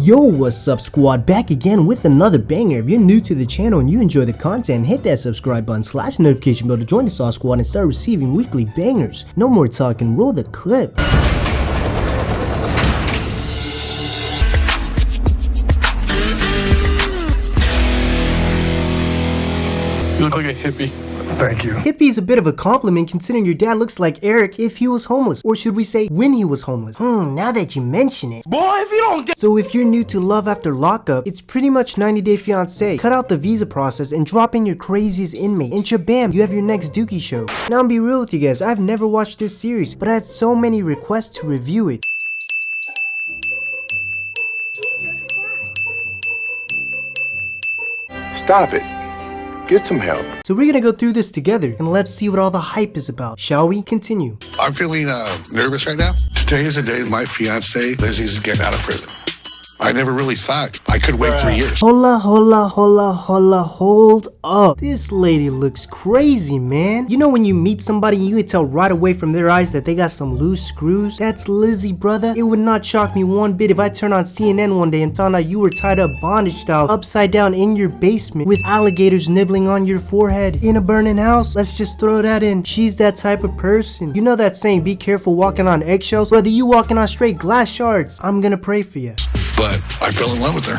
Yo, what's up squad, back again with another banger. If you're new to the channel and you enjoy the content, hit that subscribe button / notification bell to join the Sauce Squad and start receiving weekly bangers. No more talking, roll the clip. You look like a hippie. Thank you. Hippie is a bit of a compliment considering your dad looks like Eric if he was homeless. Or should we say when he was homeless? Now that you mention it. Boy, if you don't get— So if you're new to Love After Lockup, it's pretty much 90 Day Fiancé. Cut out the visa process and drop in your craziest inmate. And shabam, you have your next Dookie show. Now I'll be real with you guys, I've never watched this series, but I had so many requests to review it. Stop it. Get some help. So we're gonna go through this together and let's see what all the hype is about. Shall we? Continue. I'm feeling nervous right now. Today is the day my fiance Lizzie's getting out of prison. I never really thought I could wait 3 years. Hold up. This lady looks crazy, man. You know when you meet somebody and you can tell right away from their eyes that they got some loose screws? That's Lizzie, brother. It would not shock me one bit if I turned on CNN one day and found out you were tied up bondage style upside down in your basement with alligators nibbling on your forehead in a burning house. Let's just throw that in. She's that type of person. You know that saying, be careful walking on eggshells? Whether you walking on straight glass shards, I'm gonna pray for you. But I fell in love with her,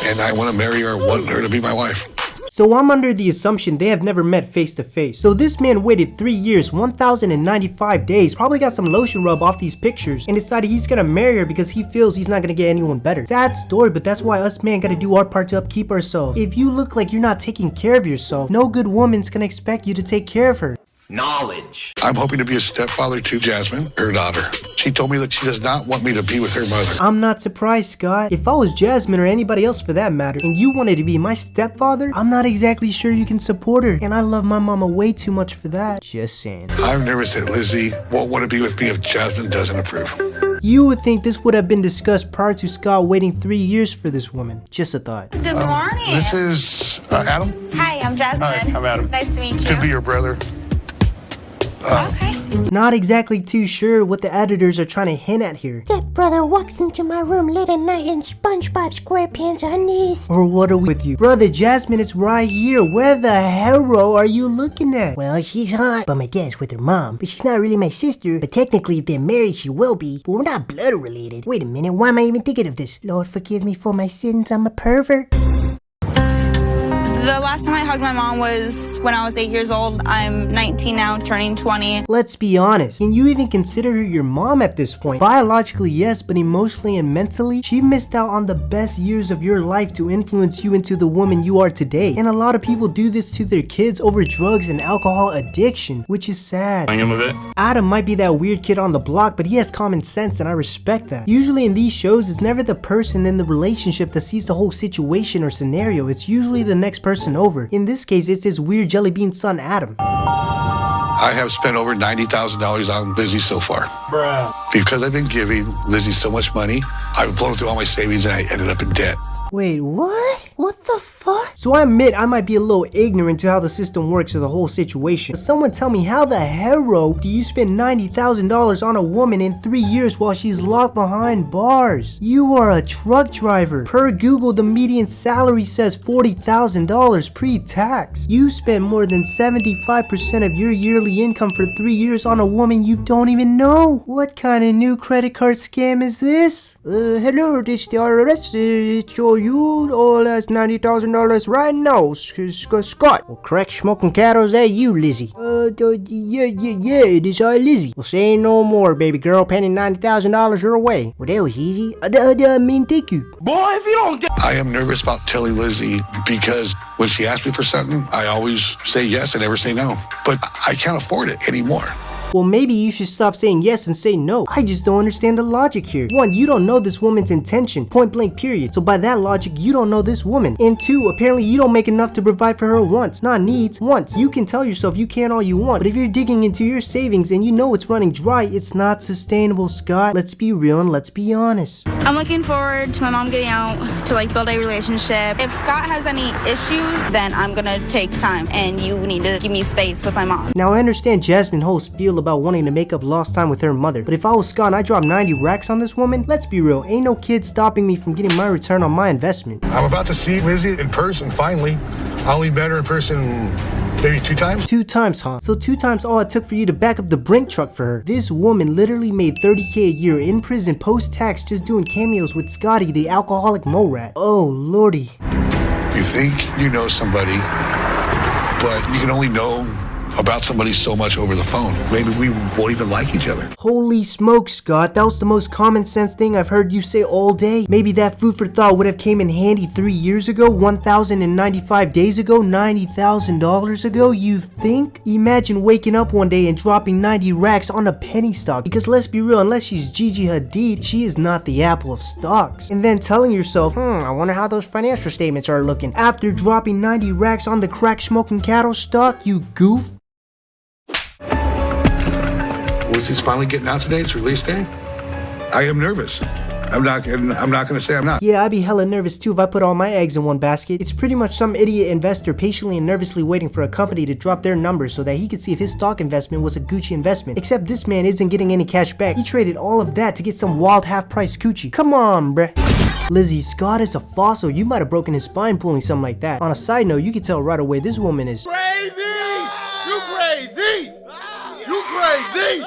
and I want to marry her, want her to be my wife. So I'm under the assumption they have never met face to face. So this man waited 3 years, 1,095 days, probably got some lotion rub off these pictures, and decided he's gonna marry her because he feels he's not gonna get anyone better. Sad story, but that's why us men gotta do our part to upkeep ourselves. If you look like you're not taking care of yourself, no good woman's gonna expect you to take care of her. Knowledge. I'm hoping to be a stepfather to Jasmine, her daughter. She told me that she does not want me to be with her mother. I'm not surprised, Scott. If I was Jasmine or anybody else for that matter, and you wanted to be my stepfather, I'm not exactly sure you can support her. And I love my mama way too much for that. Just saying. I'm nervous that Lizzie won't want to be with me if Jasmine doesn't approve. You would think this would have been discussed prior to Scott waiting 3 years for this woman. Just a thought. Good morning. This is Adam. Hi, I'm Jasmine. Hi, I'm Adam. Nice to meet you. Could be your brother. Okay. Not exactly too sure what the editors are trying to hint at here. That brother walks into my room late at night in SpongeBob SquarePants undies. Or what are we with you? Brother, Jasmine is right here. Where the hell are you looking at? Well, she's hot, but my guess with her mom. But she's not really my sister. But technically, if they're married, she will be. But we're not blood related. Wait a minute, why am I even thinking of this? Lord, forgive me for my sins. I'm a pervert. The last time I hugged my mom was when I was 8 years old. I'm 19 now, turning 20. Let's be honest. Can you even consider her your mom at this point? Biologically, yes, but emotionally and mentally, she missed out on the best years of your life to influence you into the woman you are today. And a lot of people do this to their kids over drugs and alcohol addiction, which is sad. I am a bit. Adam might be that weird kid on the block, but he has common sense and I respect that. Usually in these shows, it's never the person in the relationship that sees the whole situation or scenario. It's usually the next person over. In this case, it's his weird jelly bean son, Adam. I have spent over $90,000 on Lizzie so far. Bruh. Because I've been giving Lizzie so much money, I've blown through all my savings and I ended up in debt. Wait, what? What the fuck? So I admit I might be a little ignorant to how the system works or the whole situation. But someone tell me, how the hell do you spend $90,000 on a woman in 3 years while she's locked behind bars? You are a truck driver. Per Google, the median salary says $40,000 pre-tax. You spend more than 75% of your yearly income for 3 years on a woman you don't even know. What kind of new credit card scam is this? Hello, this is the IRS. Show you all as $90,000 right now, Scott. Well, crack smoking cattle, is that you, Lizzie? Yeah, it is Lizzie. Well, say no more, baby girl. Penny $90,000 your way. Well, that was easy. I mean, thank you. Boy, if you don't get— I am nervous about telling Lizzie because when she asks me for something, I always say yes and never say no. But I can't afford it anymore. Well, maybe you should stop saying yes and say no. I just don't understand the logic here. One, you don't know this woman's intention, point blank period. So by that logic, you don't know this woman. And two, apparently you don't make enough to provide for her wants, not needs, wants. You can tell yourself you can all you want, but if you're digging into your savings and you know it's running dry, it's not sustainable, Scott. Let's be real and let's be honest. I'm looking forward to my mom getting out to build a relationship. If Scott has any issues, then I'm gonna take time and you need to give me space with my mom. Now I understand Jasmine's whole spiel prideful about wanting to make up lost time with her mother. But if I was Scott and I dropped 90 racks on this woman, let's be real, ain't no kid stopping me from getting my return on my investment. I'm about to see Lizzie in person, finally. I only met her in person maybe 2 times. 2 times, huh? So 2 times all it took for you to back up the Brink truck for her. This woman literally made $30K a year in prison post-tax just doing cameos with Scotty, the alcoholic mole rat. Oh, lordy. You think you know somebody, but you can only know about somebody so much over the phone. Maybe we won't even like each other. Holy smokes, Scott. That was the most common sense thing I've heard you say all day. Maybe that food for thought would have came in handy 3 years ago, 1,095 days ago, $90,000 ago, you think? Imagine waking up one day and dropping 90 racks on a penny stock. Because let's be real, unless she's Gigi Hadid, she is not the apple of stocks. And then telling yourself, I wonder how those financial statements are looking. After dropping 90 racks on the crack smoking cattle stock, you goof. Lizzie's finally getting out today. It's release day. I am nervous. I'm not gonna say I'm not. Yeah, I'd be hella nervous too if I put all my eggs in one basket. It's pretty much some idiot investor patiently and nervously waiting for a company to drop their numbers so that he could see if his stock investment was a Gucci investment. Except this man isn't getting any cash back. He traded all of that to get some wild half-price coochie. Come on, bruh. Lizzie, Scott is a fossil. You might have broken his spine pulling something like that. On a side note, you can tell right away this woman is Crazy! You crazy! You crazy!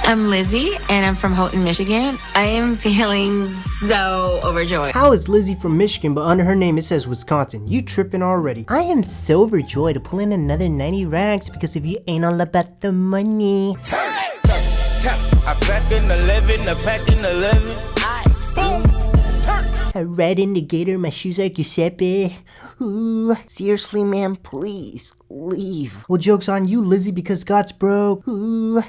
I'm Lizzie, and I'm from Houghton, Michigan. I am feeling so overjoyed. How is Lizzie from Michigan, but under her name it says Wisconsin? You tripping already. I am so overjoyed to pull in another 90 racks because if you ain't all about the money. I pack in the living, I pack in the living. I ride in the gator, my shoes are Giuseppe. Ooh. Seriously, man, please leave. Well, joke's on you, Lizzie, because Scott's broke. Ooh.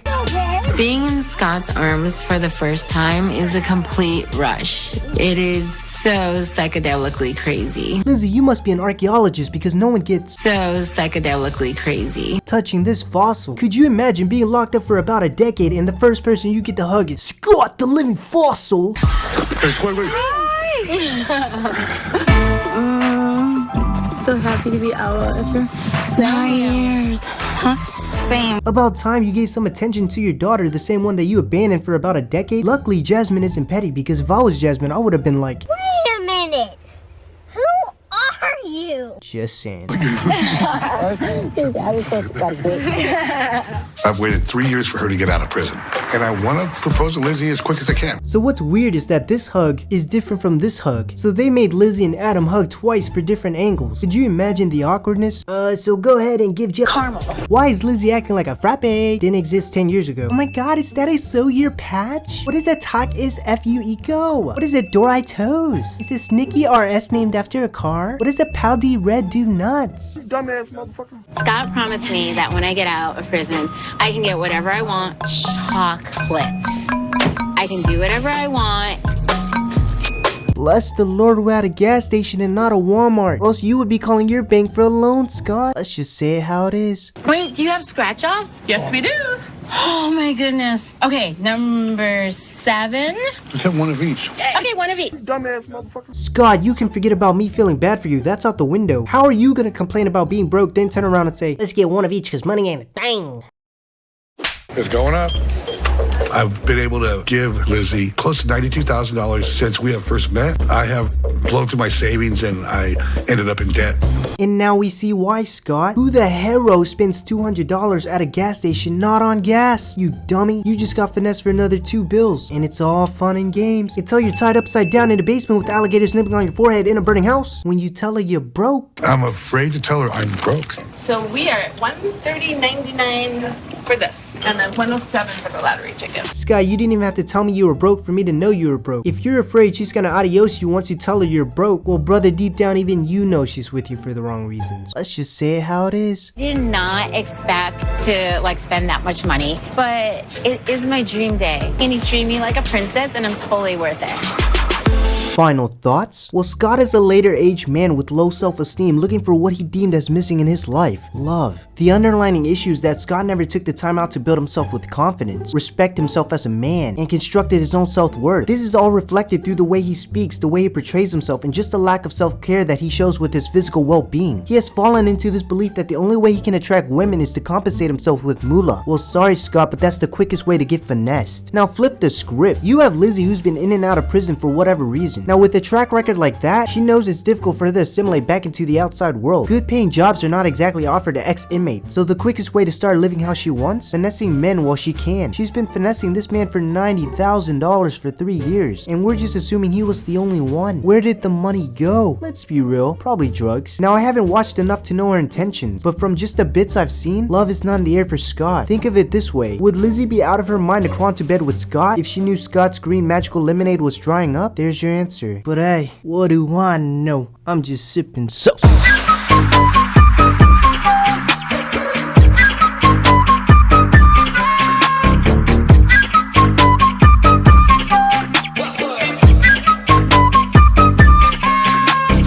Being in Scott's arms for the first time is a complete rush. It is so psychedelically crazy. Lizzie, you must be an archaeologist because no one gets So psychedelically crazy. touching this fossil. Could you imagine being locked up for about a decade and the first person you get to hug is Scott, the living fossil? Hey, wait. So happy to be out after 9 years. Same. About time you gave some attention to your daughter, the same one that you abandoned for about a decade. Luckily, Jasmine isn't petty because if I was Jasmine, I would have been like, Wait a minute. Who are you? just saying. I've waited 3 years for her to get out of prison, and I want to propose to Lizzie as quick as I can. So what's weird is that this hug is different from this hug. So they made Lizzie and Adam hug twice for different angles. Could you imagine the awkwardness? So go ahead and give caramel. Why is Lizzie acting like a frappe? Didn't exist 10 years ago. Oh my god, is that a sew year patch? What is that talk is FU Eco? What is it Dori Toes? Is this Nikki RS named after a car? What is a Pal D Red Do Nuts? Dumbass motherfucker. Scott promised me that when I get out of prison, I can get whatever I want. Chocolates. I can do whatever I want. Bless the Lord, we're at a gas station and not a Walmart. Or else you would be calling your bank for a loan, Scott. Let's just say it how it is. Wait, do you have scratch-offs? Yes, we do. Oh my goodness. Okay, number 7. Just have one of each. Okay, one of each. Dumbass motherfucker. Scott, you can forget about me feeling bad for you. That's out the window. How are you gonna complain about being broke, then turn around and say, Let's get one of each because money ain't a thing. It's going up. I've been able to give Lizzie close to $92,000 since we have first met. I have blown through my savings and I ended up in debt. and now we see why, Scott. Who the hero spends $200 at a gas station not on gas? You dummy. You just got finessed for another 2 bills. And it's all fun and games until you're tied upside down in the basement with alligators nipping on your forehead in a burning house. When you tell her you're broke. I'm afraid to tell her I'm broke. So we are at $130.99 for this, and then $107 for the lottery ticket. Scott, you didn't even have to tell me you were broke for me to know you were broke. If you're afraid she's gonna adios you once you tell her you're broke, well brother, deep down even you know she's with you for the wrong reasons. Let's just say it how it is. Did not expect to spend that much money, but it is my dream day. And he's treating me like a princess and I'm totally worth it. Final thoughts? Well, Scott is a later-aged man with low self-esteem looking for what he deemed as missing in his life: love. The underlying issue is that Scott never took the time out to build himself with confidence, respect himself as a man, and constructed his own self-worth. This is all reflected through the way he speaks, the way he portrays himself, and just the lack of self-care that he shows with his physical well-being. He has fallen into this belief that the only way he can attract women is to compensate himself with moolah. Well, sorry Scott, but that's the quickest way to get finessed. Now flip the script. You have Lizzie, who's been in and out of prison for whatever reason. Now with a track record like that, she knows it's difficult for her to assimilate back into the outside world. Good paying jobs are not exactly offered to ex-inmates, so the quickest way to start living how she wants? Finessing men while she can. She's been finessing this man for $90,000 for 3 years, and we're just assuming he was the only one. Where did the money go? Let's be real, probably drugs. Now I haven't watched enough to know her intentions, but from just the bits I've seen, love is not in the air for Scott. Think of it this way: would Lizzie be out of her mind to crawl into bed with Scott if she knew Scott's green magical lemonade was drying up? There's your answer. But hey, what do I know? I'm just sipping sauce.